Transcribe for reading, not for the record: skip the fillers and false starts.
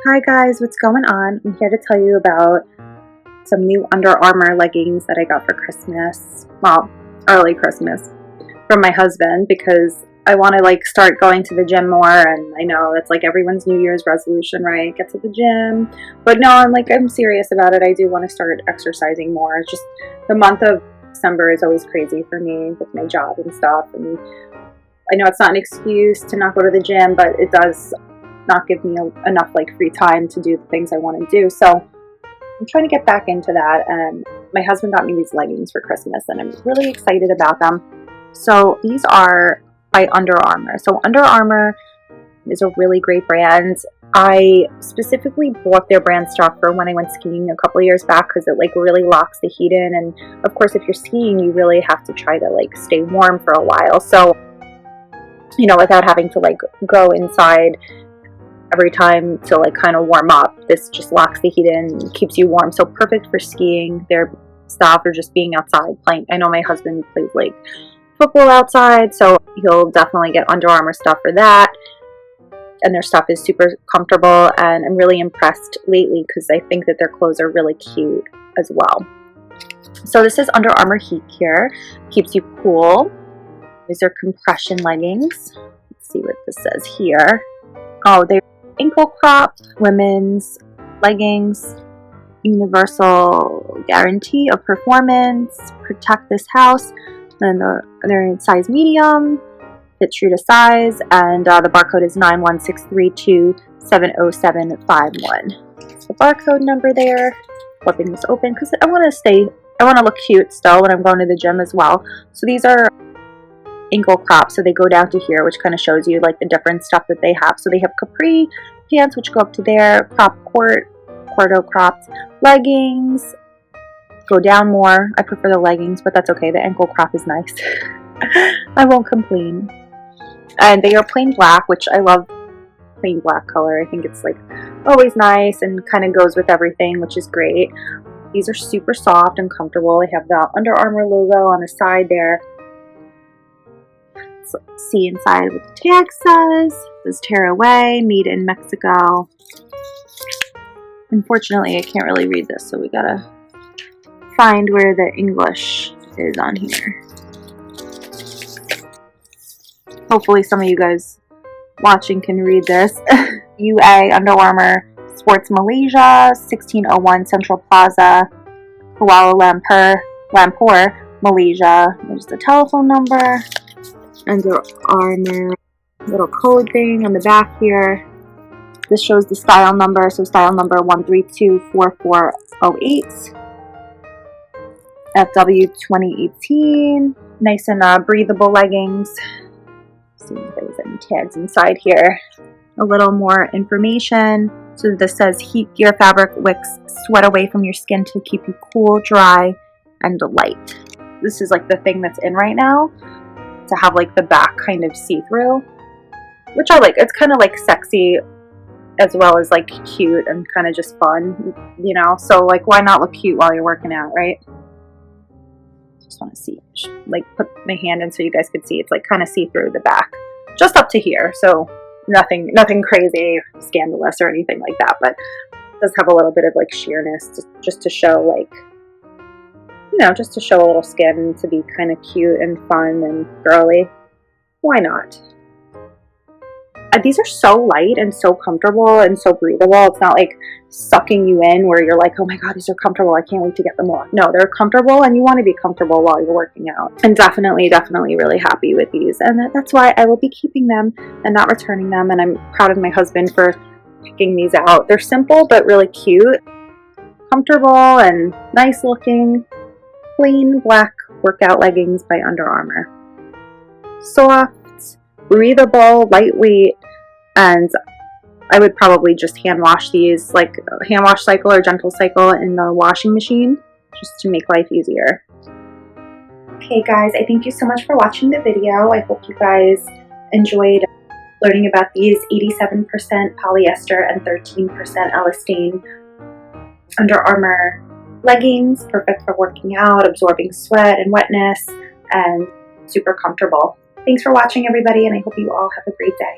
Hi guys, what's going on? I'm here to tell you about some new Under Armour leggings that I got for Christmas. Well, early Christmas from my husband because I want to start going to the gym more, and I know it's like everyone's New Year's resolution, right? Get to the gym. But no, I'm serious about it. I do want to start exercising more. It's just the month of December is always crazy for me with my job and stuff, and I know it's not an excuse to not go to the gym, but it does not give me enough free time to do the things I want to do. So I'm trying to get back into that, and my husband got me these leggings for Christmas and I'm really excited about them. So these are by Under Armour. So Under Armour is a really great brand. I specifically bought their brand stuff for when I went skiing a couple of years back because it really locks the heat in, and of course if you're skiing you really have to try to stay warm for a while, so without having to go inside every time to kind of warm up. This just locks the heat in and keeps you warm. So perfect for skiing, their stuff, or just being outside playing. I know my husband plays football outside, so he'll definitely get Under Armour stuff for that. And their stuff is super comfortable, and I'm really impressed lately because I think that their clothes are really cute as well. So this is Under Armour HeatGear. Keeps you cool. These are compression leggings. Let's see what this says here. Oh, they're ankle crop women's leggings, universal guarantee of performance, protect this house. And they're in size medium, fit true to size, and the barcode is 916327071. It's the barcode number there. Flipping this open because I want to look cute still when I'm going to the gym as well. So these are ankle crops, so they go down to here, which kind of shows you the different stuff that they have. So they have capri pants, which go up to there, crop cordo cropped leggings, go down more. I prefer the leggings, but that's okay. The ankle crop is nice. I won't complain. And they are plain black, which I love. Plain black color, I think it's always nice and kind of goes with everything, which is great. These are super soft and comfortable. They have the Under Armour logo on the side there. Let's see inside what the tag says. It says tear away, made in Mexico. Unfortunately, I can't really read this, so we gotta find where the English is on here. Hopefully some of you guys watching can read this. UA Under Armour Sports Malaysia, 1601 Central Plaza, Kuala Lumpur, Malaysia. There's the telephone number. Under Armour little code thing on the back here. This shows the style number, so style number 1324408. FW 2018. Nice and breathable leggings. Let's see if there's any tags inside here. A little more information. So this says HeatGear fabric wicks sweat away from your skin to keep you cool, dry, and light. This is the thing that's in right now, to have the back kind of see-through, which I like. It's kind of sexy as well as cute and kind of just fun, so why not look cute while you're working out, right? Just want to see, put my hand in so you guys could see. It's kind of see-through the back, just up to here, so nothing crazy scandalous or anything like that, but it does have a little bit of sheerness just to show just to show a little skin, to be kind of cute and fun and girly. Why not? These are so light and so comfortable and so breathable. It's not sucking you in where you're oh my god, these are comfortable, I can't wait to get them off. No, they're comfortable, and you want to be comfortable while you're working out. And definitely really happy with these, and that's why I will be keeping them and not returning them. And I'm proud of my husband for picking these out. They're simple but really cute, comfortable, and nice looking. Plain black workout leggings by Under Armour. Soft, breathable, lightweight, and I would probably just hand wash these, hand wash cycle or gentle cycle in the washing machine, just to make life easier. Okay guys, I thank you so much for watching the video. I hope you guys enjoyed learning about these 87% polyester and 13% elastane Under Armour leggings, perfect for working out, absorbing sweat and wetness, and super comfortable. Thanks for watching, everybody, and I hope you all have a great day.